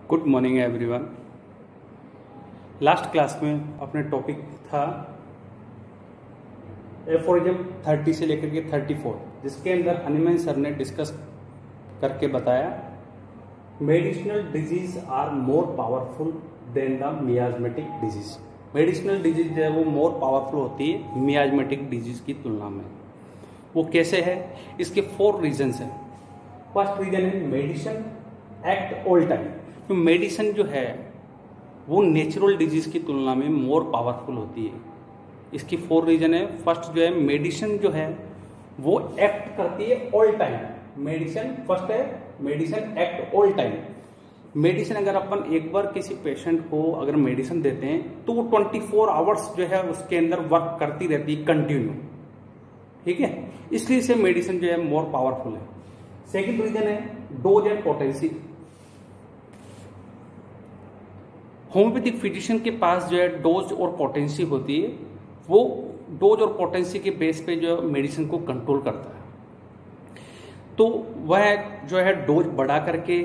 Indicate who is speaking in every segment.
Speaker 1: Good morning everyone. Last class में अपने topic था एफोरिज्म 30 से लेकर के 34, जिसके अंदर हनीमैन सर ने डिस्कस करके बताया medicinal disease are more powerful than the miasmatic disease. Medicinal disease जो है वो मोर पावरफुल होती है मियाजमेटिक डिजीज की तुलना में। वो कैसे है? इसके 4 रीजंस हैं। फर्स्ट रीजन है मेडिसिन एक्ट ऑल टाइम। तो मेडिसिन जो है वो नेचुरल डिजीज की तुलना में मोर पावरफुल होती है। इसकी 4 रीजन है। फर्स्ट जो है मेडिसिन जो है वो एक्ट करती है ऑल टाइम। मेडिसिन फर्स्ट है medicine act all time. Medicine अगर अपन एक बार किसी पेशेंट को अगर मेडिसिन देते हैं तो वो 24 आवर्स जो है उसके अंदर वर्क करती रहती है कंटिन्यू। ठीक है, इसलिए से मेडिसिन जो है मोर पावरफुल है। सेकेंड रीजन है dose and potency. Homeopathic physician के पास जो है डोज और पोटेंसी होती है, वो डोज और पोटेंसी के बेस पे जो मेडिसिन को कंट्रोल करता है। तो वह जो है डोज बढ़ा करके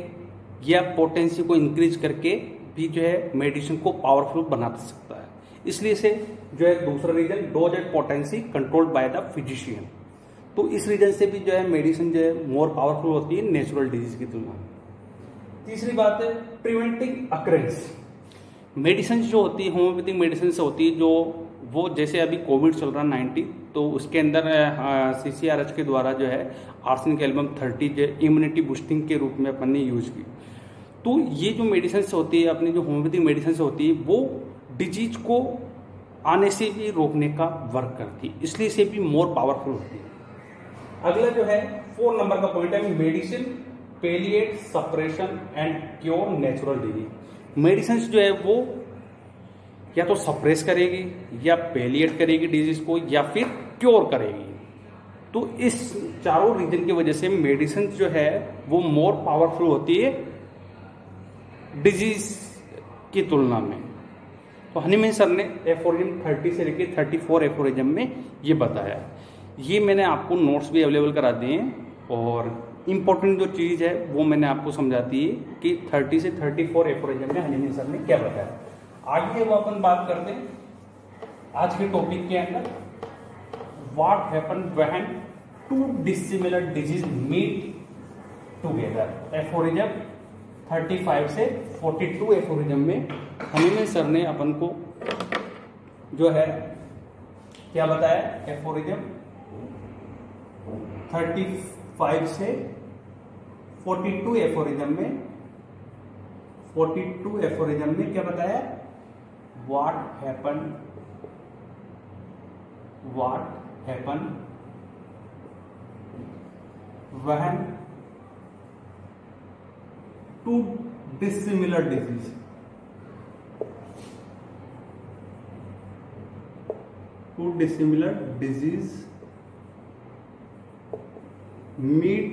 Speaker 1: या पोटेंसी को इंक्रीज करके भी जो है मेडिसिन को पावरफुल बना सकता है। इसलिए से जो है दूसरा reason dose and potency controlled by the physician. तो इस रीजन से भी जो है मेडिसिन जो है मोर पावरफुल होती है नेचुरल डिजीज की तुलना में। तीसरी बात है प्रिवेंटिंग अकरेंस। मेडिसिन जो होती है होम्योपैथिक मेडिसिन से होती है, जो वो जैसे अभी कोविड चल रहा 90, तो उसके अंदर CCRH के द्वारा जो है आर्सेनिक एल्बम 30 जो इम्यूनिटी बूस्टिंग के रूप में अपन ने यूज की। तो ये जो मेडिसिन से होती है अपनी जो होम्योपैथिक मेडिसिन से होती है वो डिजीज को आने से भी रोकने का वर्क करती है, इसलिए से भी मोर पावरफुल होती है। अगला जो है 4 नंबर का पॉइंट है medicine palliate suppression and cure natural disease. Medicine जो है वो या तो सप्रेस करेगी या पेलिएट करेगी डिजीज को या फिर क्योर करेगी। तो इस चारों रीजन की वजह से मेडिसिन जो है वो मोर पावरफुल होती है डिजीज की तुलना में। तो हनीमैन सर ने एफोरिज्म 30 से लेकर 34 एफोरिज्म में ये बताया। ये मैंने आपको नोट्स भी अवेलेबल करा दिए हैं और इंपॉर्टेंट जो चीज है वो मैंने आपको समझा दी है कि 30 से 34 एफोरिज्म में हनीमैन सर ने क्या बताया। आगे वो अपन बात करते हैं आज के टॉपिक के अंदर what happen when 2 dissimilar disease meet together. Aphorism 35 से 42 एफोरिज्म में हनीमैन सर ने अपन को जो है क्या बताया। एफोरिज्म 35 से 42 एफोरिज्म में 42 एफोरिज्म में क्या बताया? What happen when 2 dissimilar disease meet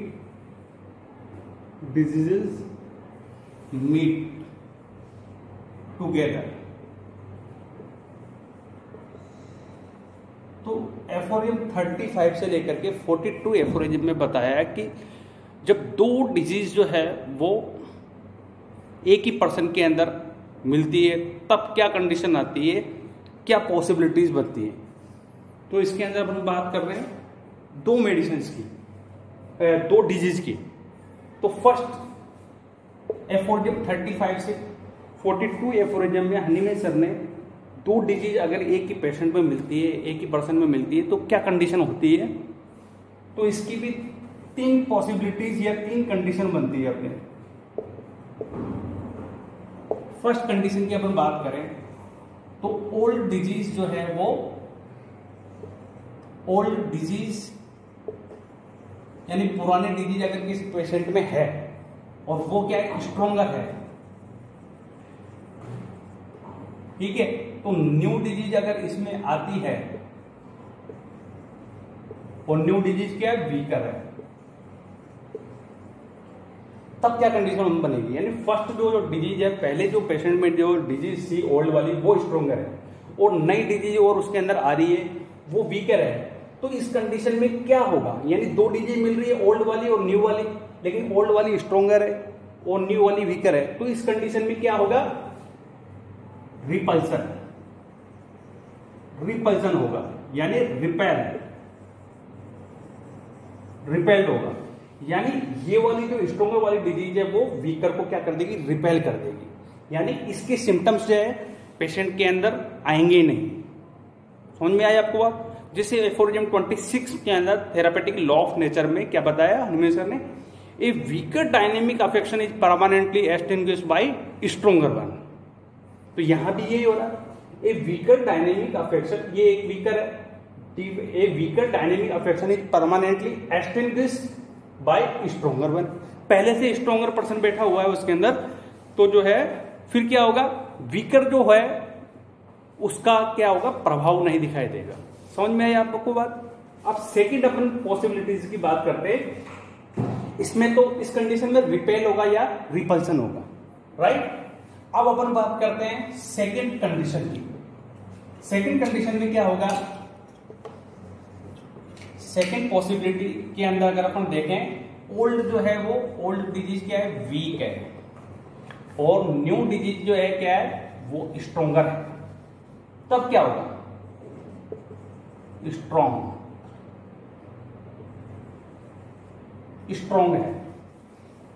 Speaker 1: together। तो एफोरिज्म 35 से लेकर के 42 एफोरिज्म में बताया कि जब 2 डिजीज जो है वो एक ही पर्सन के अंदर मिलती है तब क्या कंडीशन आती है, क्या पॉसिबिलिटीज बनती है। तो इसके अंदर हम बात कर रहे हैं 2 मेडिसिन की, 2 डिजीज की। तो फर्स्ट एफोरिज्म 35 से 42 एफोरिज्म में हनीमैन सर ने 2 डिजीज अगर एक ही पेशेंट में मिलती है, एक ही पर्सन में मिलती है तो क्या कंडीशन होती है। तो इसकी भी 3 पॉसिबिलिटीज या 3 कंडीशन बनती है अपने। फर्स्ट कंडीशन की अपन बात करें तो ओल्ड डिजीज जो है वो ओल्ड डिजीज यानी पुराने डिजीज अगर किसी पेशेंट में है और वो क्या है स्ट्रोंगर है, ठीक है, तो न्यू डिजीज अगर इसमें आती है और न्यू डिजीज क्या है वीकर है, तब क्या कंडीशन बनेगी। यानी फर्स्ट जो डिजीज है पहले जो पेशेंट में जो डिजीज थी ओल्ड वाली वो स्ट्रोंगर है और नई डिजीज और उसके अंदर आ रही है वो वीकर है। तो इस कंडीशन में क्या होगा, यानी 2 डिजीज मिल रही है ओल्ड वाली और न्यू वाली, लेकिन ओल्ड वाली स्ट्रोंगर है और न्यू वाली वीकर है, तो इस कंडीशन में क्या होगा, रिपल्सन, रिपल्सन होगा, यानी रिपेल्ड होगा। यानी ये वाली जो स्ट्रोंगर वाली डिजीज है वो वीकर को क्या कर देगी, रिपेल कर देगी, यानी इसके सिम्टम्स जो है पेशेंट के अंदर आएंगे ही नहीं। समझ में आया आपको बात? जैसे एफोरिज्म 26 के अंदर थेरापेटिक लॉ ऑफ नेचर में क्या बताया हनुमान सर ने, a weaker dynamic affection is permanently extinguished by stronger one. तो यहां भी यही हो रहा है, ए वीकर डायनेमिक अफेक्शन, ये एक वीकर है, a weaker dynamic affection is permanently extinguished by stronger one. पहले से स्ट्रोंगर पर्सन बैठा हुआ है उसके अंदर, तो जो है फिर क्या होगा, वीकर जो है उसका क्या होगा, प्रभाव नहीं दिखाई देगा। समझ में आई आपको बात? अब सेकंड अपन पॉसिबिलिटीज की बात करते हैं, इसमें तो इस कंडीशन में रिपेल होगा या रिपल्सन होगा, राइट। अब अपन बात करते हैं सेकंड कंडीशन की। सेकंड कंडीशन में क्या होगा, सेकंड पॉसिबिलिटी के अंदर अगर अपन देखें, ओल्ड जो है वो ओल्ड डिजीज क्या है, वीक है, और न्यू डिजीज जो है क्या है, वो स्ट्रोंगर है। तब क्या होगा, स्ट्रॉन्ग है।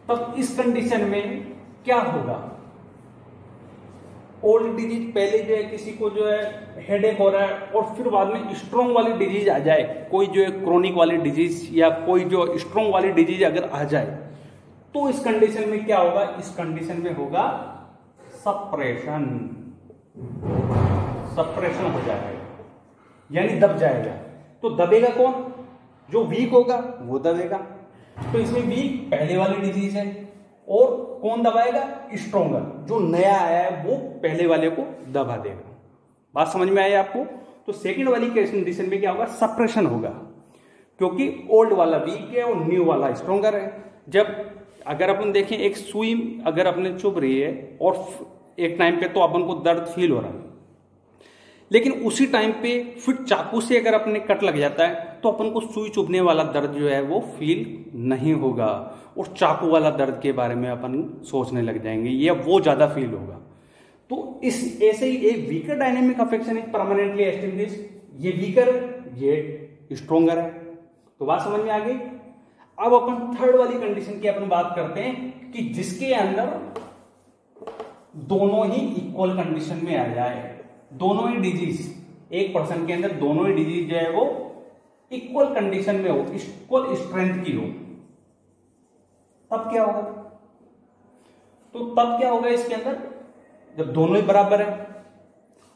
Speaker 1: तब इस कंडीशन में क्या होगा, ओल्ड डिजीज पहले जो है किसी को जो है हेडेक हो रहा है और फिर बाद में स्ट्रॉन्ग वाली डिजीज आ जाए, कोई जो है क्रोनिक वाली डिजीज या कोई जो स्ट्रॉन्ग वाली डिजीज अगर आ जाए, तो इस कंडीशन में क्या होगा, इस कंडीशन में होगा सप्रेशन, सप्रेशन हो जाएगा, यानी दब जाएगा। तो दबेगा कौन, जो वीक होगा वो दबेगा। तो इसमें वीक पहले वाली डिजीज है, और कौन दबाएगा, स्ट्रोंगर, जो नया आया है वो पहले वाले को दबा देगा। बात समझ में आई आपको? तो सेकंड वाली कंडीशन में क्या होगा, सप्रेशन होगा, क्योंकि ओल्ड वाला वीक है और न्यू वाला स्ट्रोंगर है। जब अगर अपन देखें, एक सुई अगर अपने चुभ रही है और एक टाइम पे तो अपन को दर्द फील हो रहा है, लेकिन उसी टाइम पे फिर चाकू से अगर अपने कट लग जाता है तो अपन को सुई चुभने वाला दर्द जो है वो फील नहीं होगा, और चाकू वाला दर्द के बारे में अपन सोचने लग जाएंगे, या वो ज्यादा फील होगा। तो इस ऐसे ही एक weaker dynamic affection is permanently extinguished, ये वीकर ये स्ट्रोंगर है। तो बात समझ में आ गई। अब अपन थर्ड वाली कंडीशन की अपन बात करते हैं कि जिसके अंदर दोनों ही इक्वल कंडीशन में आ जाए, दोनों ही डिजीज, एक पर्सन के अंदर दोनों ही डिजीज जो है वो इक्वल कंडीशन में हो, इक्वल स्ट्रेंथ की हो, तब क्या होगा, तो तब क्या होगा इसके अंदर, जब दोनों ही बराबर है,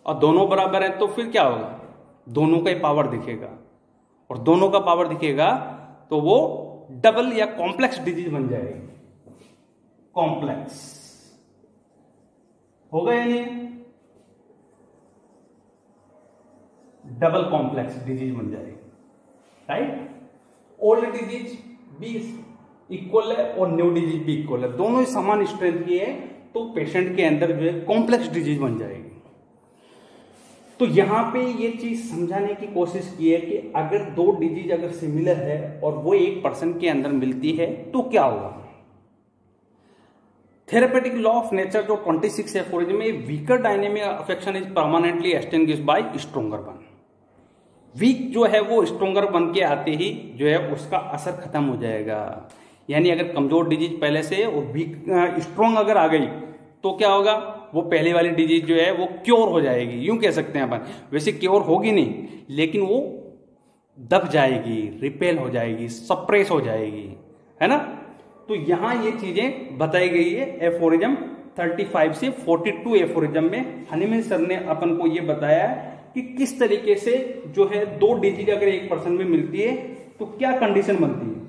Speaker 1: और दोनों बराबर है तो फिर क्या होगा, दोनों का ही पावर दिखेगा, और दोनों का पावर दिखेगा तो वो डबल या कॉम्प्लेक्स डिजीज बन जाएगी। कॉम्प्लेक्स होगा या नहीं, डबल कॉम्प्लेक्स डिजीज बन जाएगी, राइट। ओल्ड डिजीज भी इक्वल है और न्यू डिजीज भी इक्वल है, दोनों ही समान स्ट्रेंथ की है, तो पेशेंट के अंदर जो है कॉम्प्लेक्स डिजीज बन जाएगी। तो यहां पे ये चीज समझाने की कोशिश की है कि अगर दो डिजीज अगर सिमिलर है और वो एक पर्सन के अंदर मिलती है तो क्या होगा। थेरेपेटिक लॉ ऑफ नेचर जो 26 एफोरिज्म में, weaker dynamic affection is permanently extinguished by stronger one. Weak जो है वो स्ट्रोंगर बन के आते ही जो है उसका असर खत्म हो जाएगा, यानी अगर कमजोर डिजीज पहले से और वीक स्ट्रोंग अगर आ गई तो क्या होगा, वो पहले वाली डिजीज जो है वो क्योर हो जाएगी, यूं कह सकते हैं अपन। वैसे क्योर होगी नहीं, लेकिन वो दब जाएगी, रिपेल हो जाएगी, सप्रेस हो जाएगी, है ना। तो यहां ये चीजें बताई गई है एफोरिज्म 35 से 42 एफोरिज्म में। हनीमैन सर ने अपन को ये बताया कि किस तरीके से जो है दो डिजीज अगर एक पर्सन में मिलती है तो क्या कंडीशन बनती है।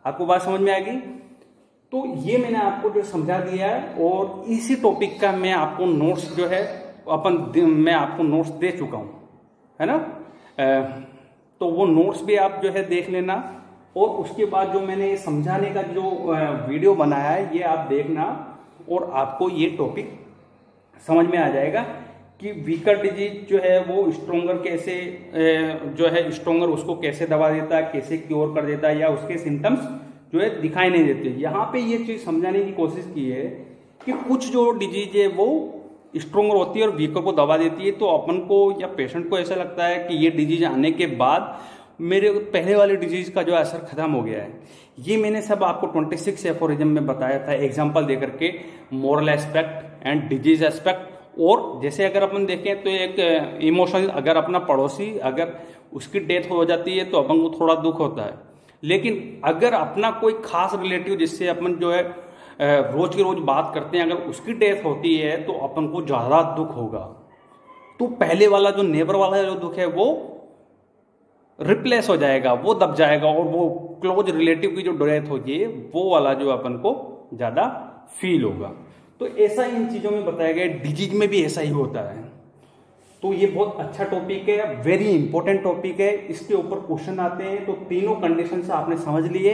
Speaker 1: आपको बात समझ में आ गई। तो ये मैंने आपको जो समझा दिया है, और इसी टॉपिक का मैं आपको नोट्स जो है मैं आपको नोट्स दे चुका हूं, है ना। तो वो नोट्स भी आप जो है देख लेना, और उसके बाद जो मैंने समझाने का जो वीडियो बनाया है ये आप देखना, और आपको ये टॉपिक समझ में आ जाएगा कि वीकर डिजीज जो है वो स्ट्रोंगर कैसे जो है स्ट्रोंगर उसको कैसे दबा देता है, कैसे क्योर कर देता है, या उसके सिम्टम्स जो है दिखाई नहीं देती। यहाँ पे ये चीज समझाने की कोशिश की है कि कुछ जो डिजीज है वो स्ट्रोंगर होती है और वीकर को दबा देती है, तो अपन को या पेशेंट को ऐसा लगता है कि ये डिजीज आने के बाद मेरे पहले वाले डिजीज का जो असर खत्म हो गया है। ये मैंने सब आपको 26 एफोरिज्म में बताया था एग्जांपल देकर के, moral aspect and disease aspect. और जैसे अगर अपन देखें तो एक इमोशन, अगर अपना पड़ोसी अगर उसकी डेथ हो जाती है तो अपन को थोड़ा दुख होता है, लेकिन अगर अपना कोई खास रिलेटिव जिससे अपन जो है रोज की रोज बात करते हैं, अगर उसकी डेथ होती है तो अपन को ज्यादा दुख होगा। तो पहले वाला जो नेबर वाला जो दुख है वो रिप्लेस हो जाएगा, वो दब जाएगा, और वो क्लोज रिलेटिव की जो डेथ होगी है वो वाला जो अपन को ज्यादा फील होगा। तो ऐसा इन चीजों में बताया गया, डिजीज में भी ऐसा ही होता है। तो ये बहुत अच्छा टॉपिक है, वेरी इंपॉर्टेंट टॉपिक है, इसके ऊपर क्वेश्चन आते हैं। तो तीनों कंडीशन से आपने समझ लिए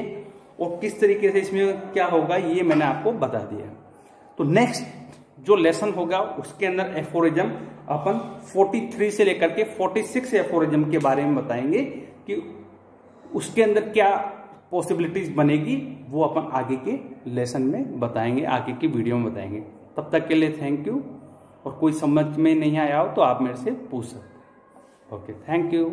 Speaker 1: और किस तरीके से इसमें क्या होगा ये मैंने आपको बता दिया। तो नेक्स्ट जो लेसन होगा उसके अंदर एफोरिज्म अपन 43 से लेकर के 46 एफोरिज्म के बारे में बताएंगे कि उसके अंदर क्या पॉसिबिलिटीज बनेगी, वो अपन आगे के लेसन में बताएंगे, आगे की वीडियो में बताएंगे। तब तक के लिए थैंक यू, और कोई समझ में नहीं आया हो तो आप मेरे से पूछ सकते हैं। Okay, thank you.